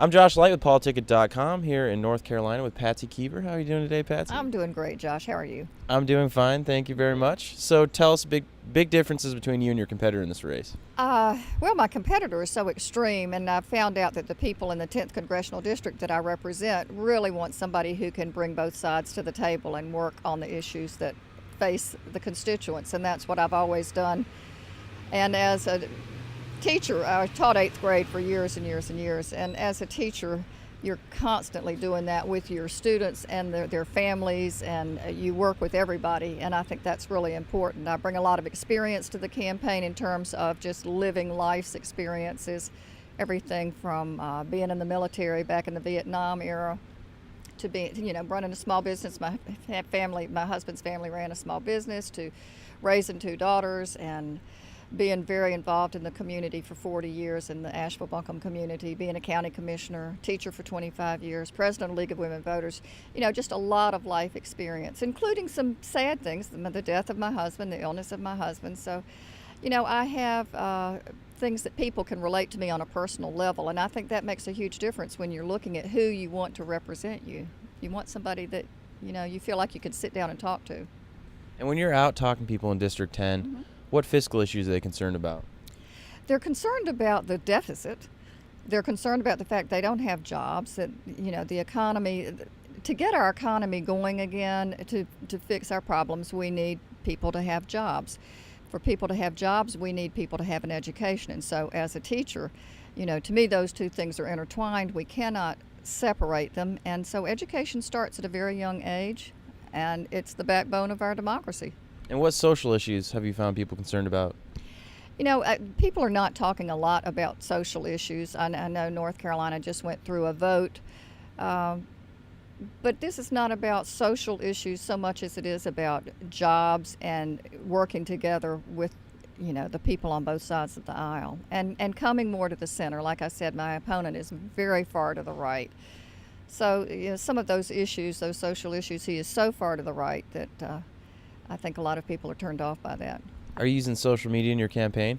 I'm Josh Light with PoliticIt.com here in North Carolina with Patsy Keever. How are you doing today, Patsy? I'm doing great, Josh. How are you? I'm doing fine, thank you very much. So tell us big differences between you and your competitor in this race. Well, my competitor is so extreme, and I found out that the people in the 10th Congressional District that I represent really want somebody who can bring both sides to the table and work on the issues that face the constituents, and that's what I've always done. And as a teacher, I taught 8th grade for years and years and years, and as a teacher, you're constantly doing that with your students and their families, and you work with everybody, and I think that's really important. I bring a lot of experience to the campaign in terms of just living life's experiences, everything from being in the military back in the Vietnam era to being, running a small business. My husband's family ran a small business, to raising 2 daughters and being very involved in the community for 40 years in the Asheville-Buncombe community, being a county commissioner, teacher for 25 years, president of League of Women Voters, just a lot of life experience, including some sad things, the death of my husband, the illness of my husband. So, I have things that people can relate to me on a personal level, and I think that makes a huge difference when you're looking at who you want to represent you. You want somebody that, you feel like you could sit down and talk to. And when you're out talking to people in District 10, what fiscal issues are they concerned about? They're concerned about the deficit. They're concerned about the fact they don't have jobs, that, the economy, to get our economy going again, to fix our problems, we need people to have jobs. For people to have jobs, we need people to have an education. And so as a teacher, to me, those two things are intertwined. We cannot separate them. And so education starts at a very young age, and it's the backbone of our democracy. And what social issues have you found people concerned about? People are not talking a lot about social issues. I know North Carolina just went through a vote, but this is not about social issues so much as it is about jobs and working together with, the people on both sides of the aisle, and coming more to the center. Like I said, my opponent is very far to the right. So some of those issues, those social issues, he is so far to the right that I think a lot of people are turned off by that. Are you using social media in your campaign?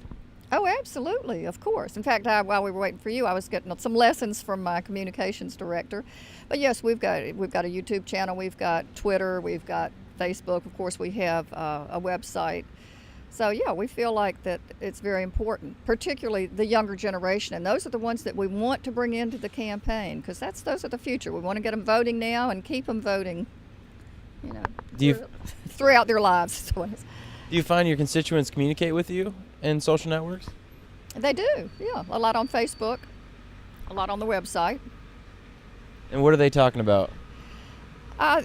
Oh, absolutely, of course. In fact, while we were waiting for you, I was getting some lessons from my communications director. But yes, we've got a YouTube channel, we've got Twitter, we've got Facebook. Of course, we have a website. So yeah, we feel like that it's very important, particularly the younger generation, and those are the ones that we want to bring into the campaign, because those are the future. We want to get them voting now and keep them voting, throughout their lives. Do you find your constituents communicate with you in social networks? They do, yeah. A lot on Facebook, a lot on the website. And what are they talking about?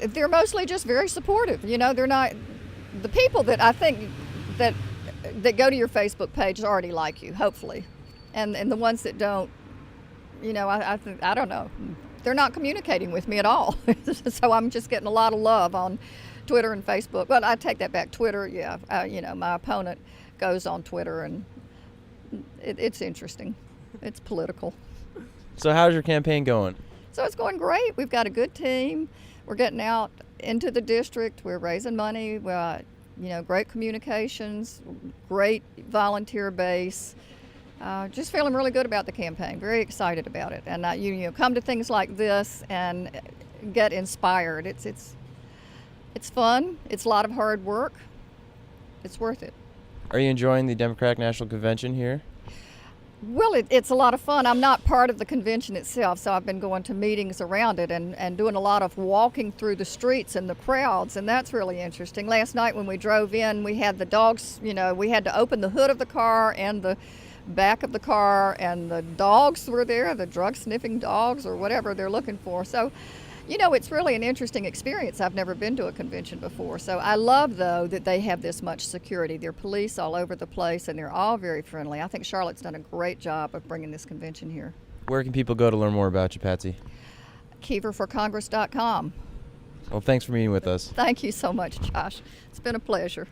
They're mostly just very supportive. They're not, the people that I think that go to your Facebook page already like you, hopefully. And the ones that don't, I don't know. They're not communicating with me at all. So I'm just getting a lot of love on Twitter and Facebook. Well, I take that back. Twitter, yeah. My opponent goes on Twitter, and it's interesting. It's political. So how's your campaign going? So it's going great. We've got a good team. We're getting out into the district. We're raising money. We're, great communications, great volunteer base. Just feeling really good about the campaign. Very excited about it. And you come to things like this and get inspired. It's fun. It's a lot of hard work. It's worth it. Are you enjoying the Democratic National Convention here? Well, it's a lot of fun. I'm not part of the convention itself, so I've been going to meetings around it and doing a lot of walking through the streets and the crowds, and that's really interesting. Last night when we drove in, we had the dogs, we had to open the hood of the car and the back of the car, and the dogs were there, the drug-sniffing dogs or whatever they're looking for. So, it's really an interesting experience. I've never been to a convention before. So I love, though, that they have this much security. There are police all over the place, and they're all very friendly. I think Charlotte's done a great job of bringing this convention here. Where can people go to learn more about you, Patsy? KeeverForCongress.com. Well, thanks for meeting with us. Thank you so much, Josh. It's been a pleasure.